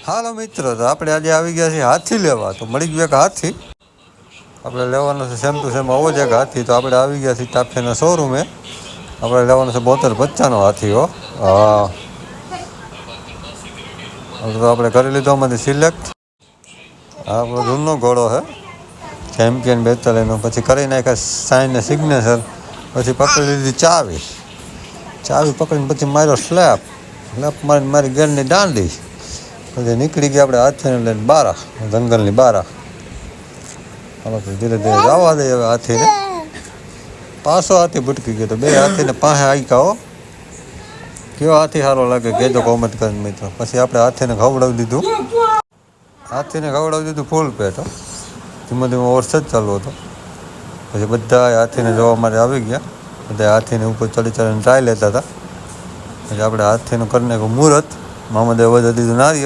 હાલો મિત્રો, તો આપણે આજે આવી ગયા છીએ હાથી લેવા. તો મળી ગયું એક હાથી. આપણે લેવાનો છે સેમ ટુ સેમ આવો જ એક હાથી. તો આપણે આવી ગયા છીએ તાફેના શોરૂમે. આપણે લેવાનો છે 72-55 હાથી. હો હા, તો આપણે કરી લીધો આમાંથી સિલેક્ટ. આ આપણો જૂનો ઘોડો છે, ચેમ્પિયન 42નો. પછી કરી નાખ્યા સાઈન ને સિગ્નેચર. પછી પકડી લીધી ચાવી. ચાવી પકડીને પછી માર્યો સ્લેપ મારીને મારી ગેરની દાંડી. પછી નીકળી ગયા આપણે હાથીને લઈને બારા, જંગલની બારા. હાલો તો ધીરે ધીરે જવા દઈએ હવે હાથીને. પાછો હાથી ભટકી ગયો. તો બે હાથીને પાસે આઈકા. હો, કયો હાથી સારો લાગે કહેજો કોમેન્ટ કરીને મિત્રો. પછી આપણે હાથીને ખવડાવી દીધું. ફૂલ પેટ. ધીમે ધીમે વરસાદ ચાલુ હતો. પછી બધા હાથીને જોવા માટે આવી ગયા. બધા હાથીને ઉપર ચડી ચડીને ટ્રાય લેતા હતા. પછી આપણે હાથીનું કરીને મુહૂર્ત મામદે વધા દીધું નારિયેળ.